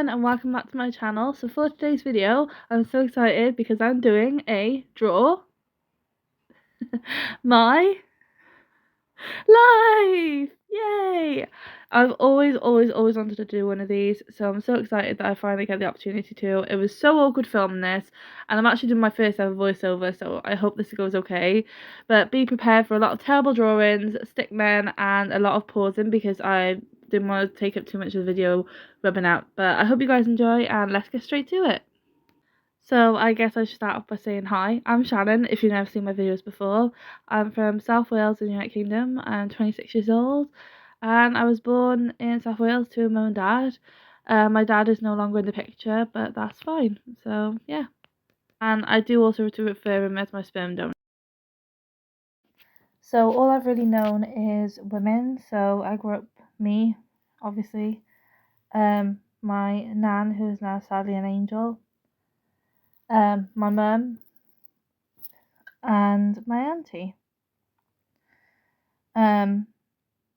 everyone and welcome back to my channel. So for today's video, I'm so excited because I'm doing a draw my life! Yay! I've always wanted to do one of these, so I'm so excited that I finally get the opportunity to. It was so awkward filming this, and I'm actually doing my first ever voiceover, so I hope this goes okay. But be prepared for a lot of terrible drawings, stickmen, and a lot of pausing because I didn't want to take up too much of the video rubbing out. But I hope you guys enjoy, and let's get straight to it. So I guess I should start off by saying hi. I'm Shannon, if you've never seen my videos before. I'm from South Wales in the United Kingdom. I'm 26 years old and I was born in South Wales to a mum and dad. My dad is no longer in the picture, but that's fine. So yeah. And I do also to refer him as my sperm donor. So all I've really known is women. So I grew up me, obviously. My nan, who is now sadly an angel. My mum, and my auntie.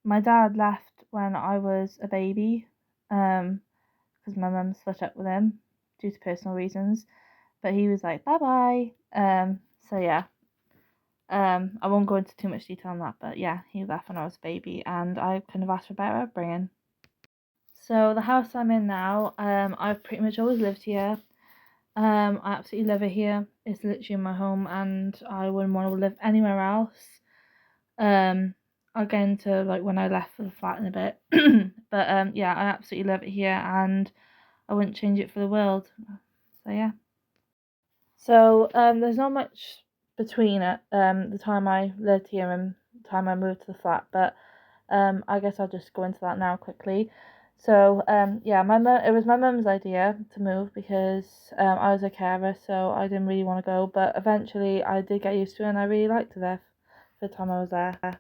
My dad left when I was a baby, because my mum split up with him due to personal reasons. But he was like, bye bye. So yeah. I won't go into too much detail on that, but yeah, he left when I was a baby, and I kind of asked for better upbringing. So the house I'm in now, I've pretty much always lived here. I absolutely love it here. It's literally my home, and I wouldn't want to live anywhere else. I'll get into like when I left for the flat in a bit. But yeah, I absolutely love it here and I wouldn't change it for the world. So yeah. So there's not much between it, the time I lived here and the time I moved to the flat, but I guess I'll just go into that now quickly. So yeah, it was my mum's idea to move because I was a carer, so I didn't really want to go, but eventually I did get used to it and I really liked it there for the time I was there.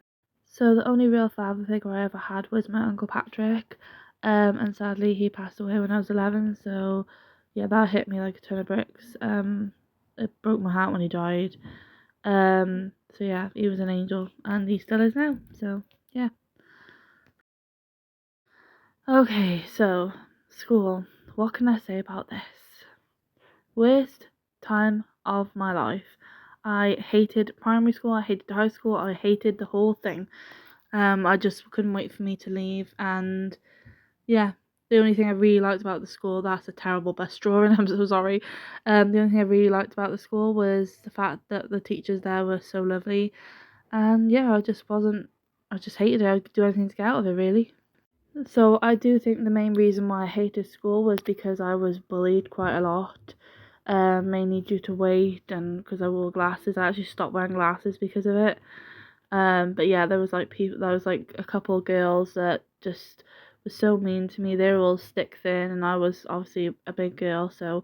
So the only real father figure I ever had was my Uncle Patrick, and sadly he passed away when I was 11, so yeah, that hit me like a ton of bricks. It broke my heart when he died. So yeah, he was an angel, and he still is now, so yeah. Okay, so school. What can I say about this? Worst time of my life. I hated primary school, I hated high school, I hated the whole thing. I just couldn't wait for me to leave, and yeah, the only thing I really liked about the school, that's a terrible best drawing, I'm so sorry. The only thing I really liked about the school was the fact that the teachers there were so lovely, and yeah, I just hated it. I could do anything to get out of it, really. So I do think the main reason why I hated school was because I was bullied quite a lot, mainly due to weight and because I wore glasses. I actually stopped wearing glasses because of it. But yeah, there was like a couple of girls that just were so mean to me. They were all stick thin, and I was obviously a big girl, so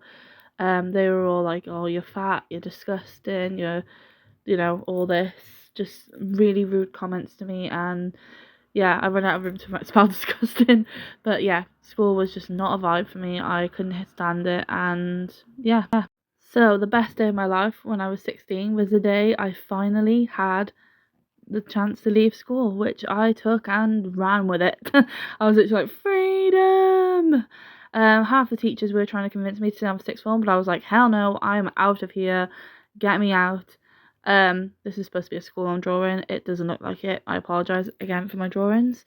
they were all like, "Oh, you're fat, you're disgusting, all this." Just really rude comments to me, and yeah, I ran out of room to spell disgusting. But yeah, school was just not a vibe for me. I couldn't stand it, and yeah. So the best day of my life when I was 16 was the day I finally had the chance to leave school, which I took and ran with it. I was literally like, freedom! Half the teachers were trying to convince me to stay on for sixth form, but I was like, hell no, I'm out of here. Get me out. This is supposed to be a school on drawing. It doesn't look like it. I apologise again for my drawings.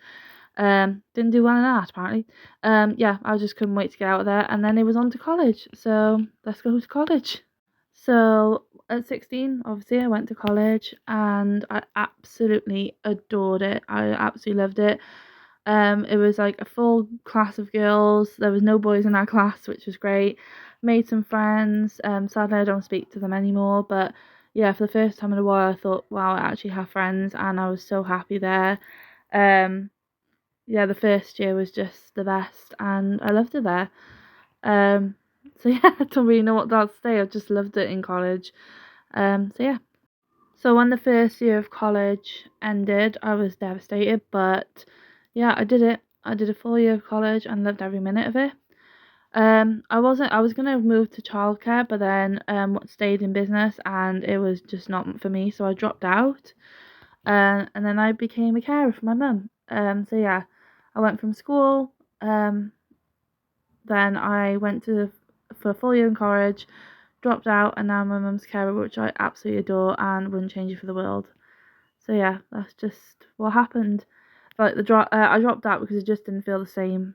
Didn't do well in art apparently. Yeah, I just couldn't wait to get out of there, and then it was on to college. So let's go to college. So at 16, obviously, I went to college and I absolutely adored it. I absolutely loved it. It was like a full class of girls. There was no boys in our class, which was great. Made some friends. Sadly, I don't speak to them anymore. But yeah, for the first time in a while, I thought, wow, I actually have friends, and I was so happy there. Um, yeah, the first year was just the best, and I loved it there. Um, so yeah, I don't really know what else to say. I just loved it in college. So yeah. So when the first year of college ended, I was devastated, but yeah, I did it. I did a full year of college and loved every minute of it. I was gonna move to childcare, but then stayed in business and it was just not for me, so I dropped out. And then I became a carer for my mum. So yeah, I went from school, then I went for a full year in college, dropped out, and now I'm my mum's carer, which I absolutely adore and wouldn't change it for the world. So yeah, that's just what happened. Like I dropped out because it just didn't feel the same,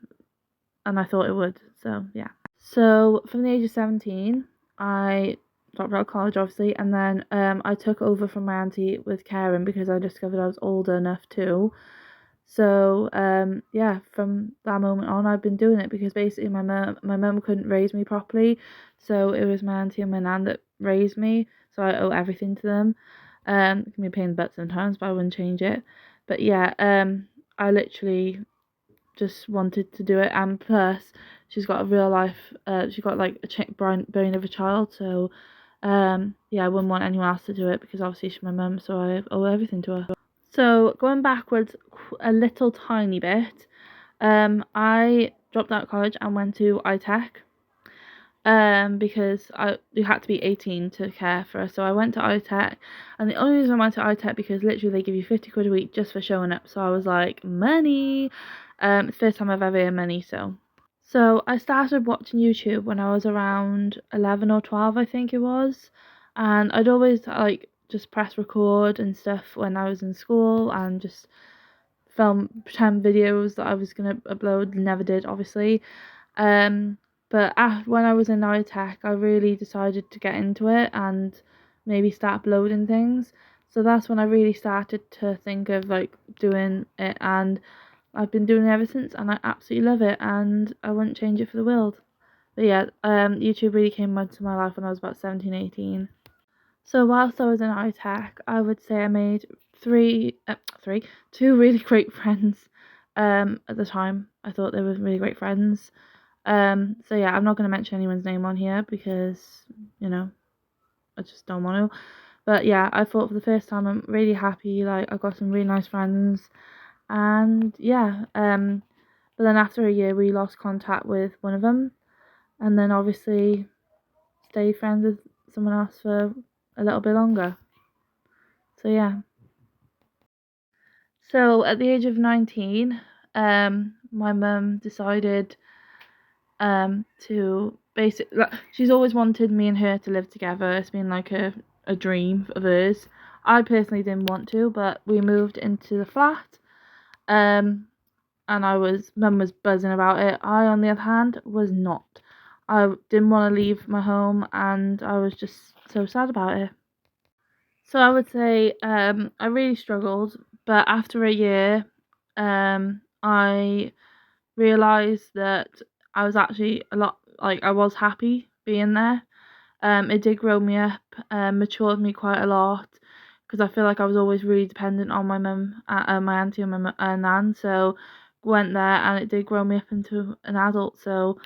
and I thought it would. So yeah. So from the age of 17, I dropped out of college, obviously, and then I took over from my auntie with caring because I discovered I was older enough too. So yeah, from that moment on, I've been doing it because basically my mum couldn't raise me properly, so it was my auntie and my nan that raised me. So I owe everything to them. It can be a pain in the butt sometimes, but I wouldn't change it. But yeah, I literally just wanted to do it, and plus she's got a real life. She got like a brain of a child, so yeah, I wouldn't want anyone else to do it because obviously she's my mum, so I owe everything to her. So going backwards a little tiny bit, I dropped out of college and went to iTech. Because you had to be 18 to care for us, so I went to iTech, and the only reason I went to iTech because literally they give you 50 quid a week just for showing up. So I was like, money. It's the first time I've ever earned money, so I started watching YouTube when I was around 11 or 12, I think it was, and I'd always like just press record and stuff when I was in school and just film pretend videos that I was gonna upload. Never did, obviously. Um, but when I was in iTech, I really decided to get into it and maybe start uploading things. So that's when I really started to think of like doing it, and I've been doing it ever since, and I absolutely love it, and I wouldn't change it for the world. But yeah, YouTube really came into my life when I was about 17, 18. So whilst I was in iTech, I would say I made two really great friends. At the time, I thought they were really great friends. So yeah, I'm not going to mention anyone's name on here because, you know, I just don't want to. But yeah, I thought for the first time I'm really happy. Like I got some really nice friends, and yeah. But then after a year, we lost contact with one of them, and then obviously stayed friends with someone else for a little bit longer. So yeah. So at the age of 19, my mum decided to basically, like, she's always wanted me and her to live together. It's been like a dream of hers. I personally didn't want to, but we moved into the flat. Um and mum was buzzing about it. I, on the other hand, was not. I didn't want to leave my home, and I was just so sad about it. So I would say I really struggled, but after a year, I realised that I was actually a lot, like, I was happy being there. It did grow me up, matured me quite a lot, because I feel like I was always really dependent on my mum, my auntie and my nan. So went there, and it did grow me up into an adult. So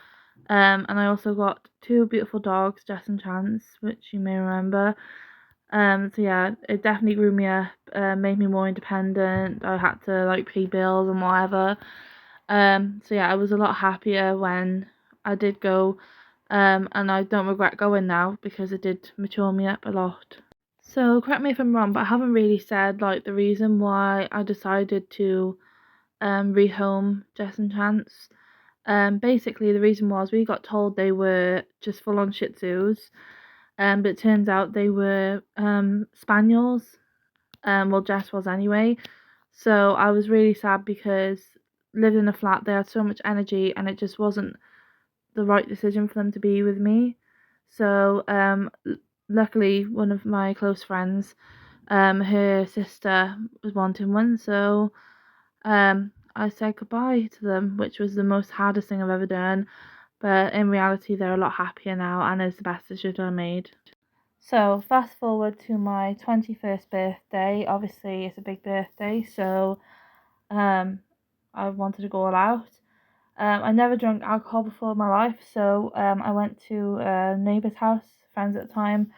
and I also got two beautiful dogs, Jess and Chance, which you may remember. So yeah, it definitely grew me up, made me more independent. I had to like pay bills and whatever. So yeah, I was a lot happier when I did go, and I don't regret going now because it did mature me up a lot. So correct me if I'm wrong, but I haven't really said like the reason why I decided to rehome Jess and Chance. Basically the reason was we got told they were just full on Shih Tzus, but it turns out they were spaniels. Well, Jess was anyway. So I was really sad because living in a flat, they had so much energy, and it just wasn't the right decision for them to be with me. So luckily, one of my close friends, her sister was wanting one, so I said goodbye to them, which was the most hardest thing I've ever done. But in reality, they're a lot happier now, and it's the best decision I made. So fast forward to my 21st birthday. Obviously, it's a big birthday, so um, I wanted to go all out. I never drank alcohol before in my life, so I went to a neighbour's house, friends at the time,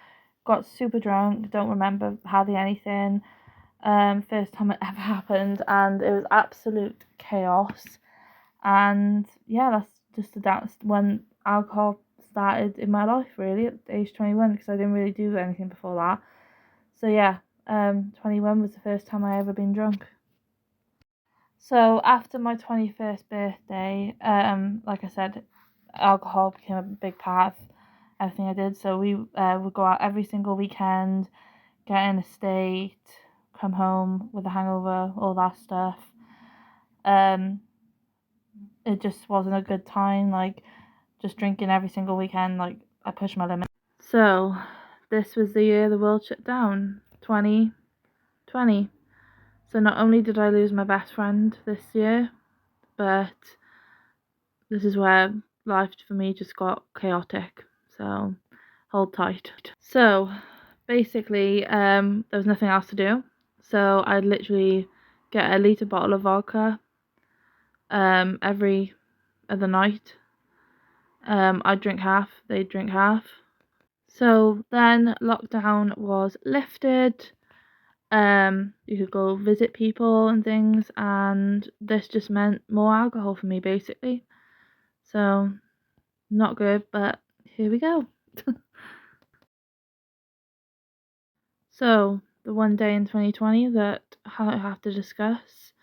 got super drunk, don't remember hardly anything. First time it ever happened, and it was absolute chaos. And yeah, that's when alcohol started in my life, really, at age 21, because I didn't really do anything before that. So yeah, 21 was the first time I ever been drunk. So after my 21st birthday, like I said, alcohol became a big part of everything I did. So we would go out every single weekend, get in a state, come home with a hangover, all that stuff. It just wasn't a good time, like just drinking every single weekend, like I pushed my limit. So this was the year the world shut down, 2020. So not only did I lose my best friend this year, but this is where life for me just got chaotic. So hold tight. So basically, there was nothing else to do. So I'd literally get a litre bottle of vodka every other night. I'd drink half, they'd drink half. So then lockdown was lifted. You could go visit people and things, and this just meant more alcohol for me basically. So not good, but here we go. So the one day in 2020 that I have to discuss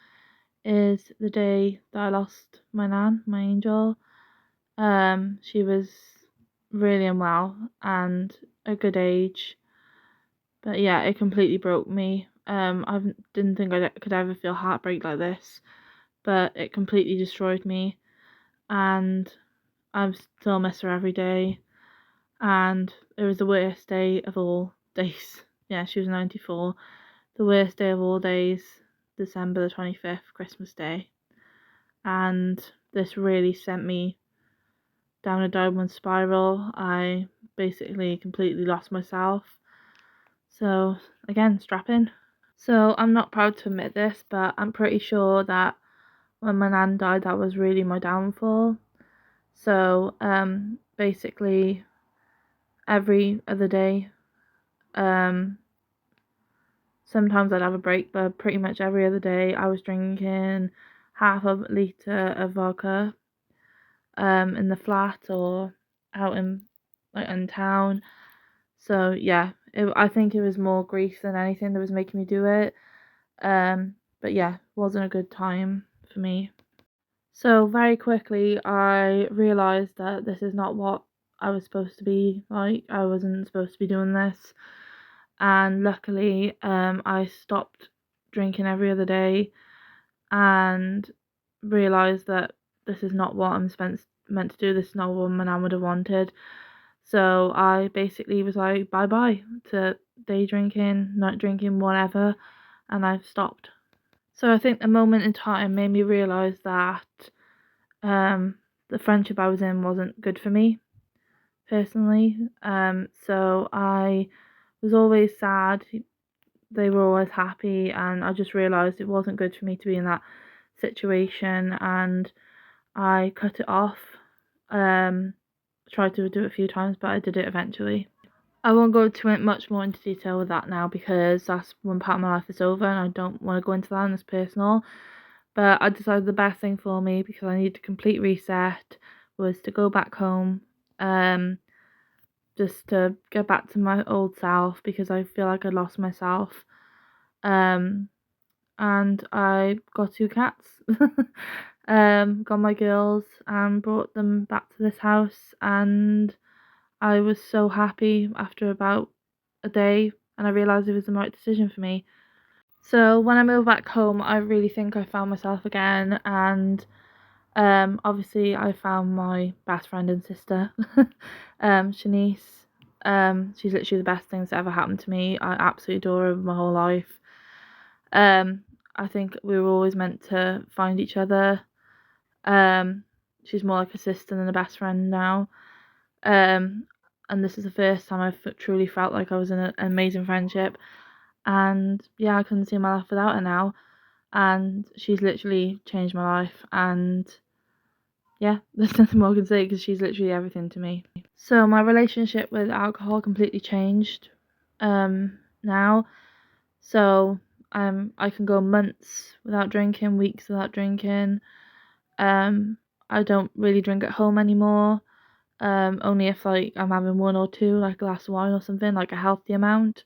is the day that I lost my nan, my angel. She was really unwell and a good age, but yeah, it completely broke me. I didn't think I could ever feel heartbreak like this, but it completely destroyed me, and I still miss her every day. And it was the worst day of all days. Yeah, she was 94. The worst day of all days, December the 25th, Christmas Day. And this really sent me down a downward spiral. I basically completely lost myself. So, again, strap in. So, I'm not proud to admit this, but I'm pretty sure that when my nan died, that was really my downfall. So, basically, every other day, sometimes I'd have a break, but pretty much every other day I was drinking half a litre of vodka in the flat or out in town. So yeah, I think it was more grief than anything that was making me do it. But yeah, it wasn't a good time for me. So very quickly I realised that this is not what I was supposed to be like. I wasn't supposed to be doing this. And luckily I stopped drinking every other day and realised that this is not what I'm meant to do. This is not what my nan would have wanted. So I basically was like bye bye to day drinking, night drinking, whatever, and I've stopped. So I think the moment in time made me realise that the friendship I was in wasn't good for me personally. So I was always sad. They were always happy, and I just realised it wasn't good for me to be in that situation, and I cut it off. Tried to do it a few times, but I did it eventually. I won't go much more into detail with that now because that's one part of my life is over and I don't want to go into that and it's personal. But I decided the best thing for me, because I needed a complete reset, was to go back home, just to get back to my old self because I feel like I lost myself. Um, and I got two cats. Got my girls and brought them back to this house, and I was so happy after about a day, and I realised it was the right decision for me. So when I moved back home, I really think I found myself again, and obviously I found my best friend and sister, Shanice. She's literally the best thing that's ever happened to me. I absolutely adore her my whole life. I think we were always meant to find each other. She's more like a sister than a best friend now. Um, and this is the first time I've truly felt like I was in an amazing friendship. And yeah, I couldn't see my life without her now. And she's literally changed my life. And yeah, there's nothing more I can say because she's literally everything to me. So my relationship with alcohol completely changed now. So I can go months without drinking, weeks without drinking. I don't really drink at home anymore. Only if like I'm having one or two, like a glass of wine or something, like a healthy amount.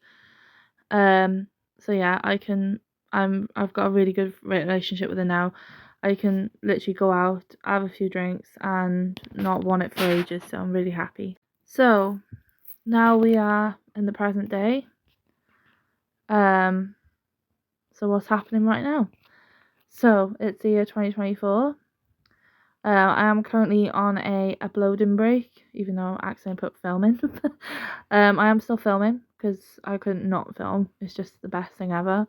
Um, so yeah, I've got a really good relationship with her now. I can literally go out, have a few drinks and not want it for ages, so I'm really happy. So now we are in the present day. So what's happening right now? So it's the year 2024. I am currently on a uploading break, even though I accidentally put filming. I am still filming because I couldn't not film. It's just the best thing ever.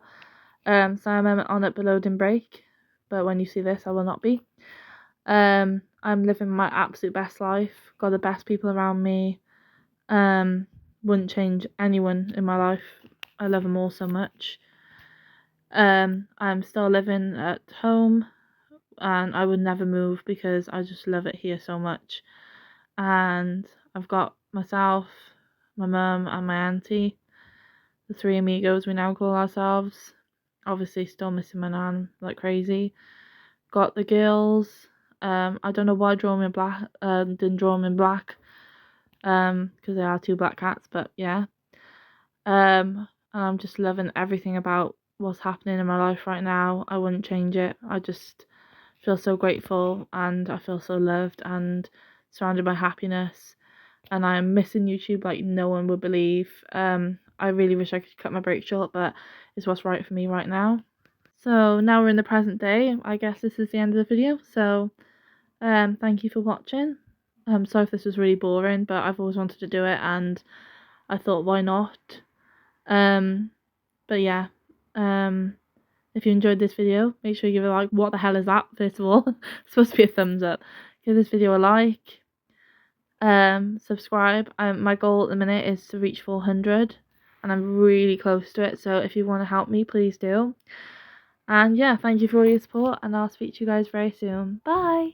So I'm on uploading break, but when you see this, I will not be. I'm living my absolute best life. Got the best people around me. Wouldn't change anyone in my life. I love them all so much. I'm still living at home, and I would never move because I just love it here so much. And I've got myself, my mum and my auntie, the three amigos we now call ourselves. Obviously still missing my nan like crazy. Got the girls. I don't know why I draw them in black, didn't draw them in black, because they are two black cats, but yeah. And I'm just loving everything about what's happening in my life right now. I wouldn't change it. I just feel so grateful and I feel so loved and surrounded by happiness, and I'm missing YouTube like no one would believe. I really wish I could cut my break short, but it's what's right for me right now. So now we're in the present day. I guess this is the end of the video. So thank you for watching. Sorry if this was really boring, but I've always wanted to do it and I thought why not. But yeah, if you enjoyed this video, make sure you give it a like. What the hell is that, first of all? It's supposed to be a thumbs up. Give this video a like. Subscribe. My goal at the minute is to reach 400 and I'm really close to it, so if you want to help me, please do. And yeah, thank you for all your support and I'll speak to you guys very soon. Bye.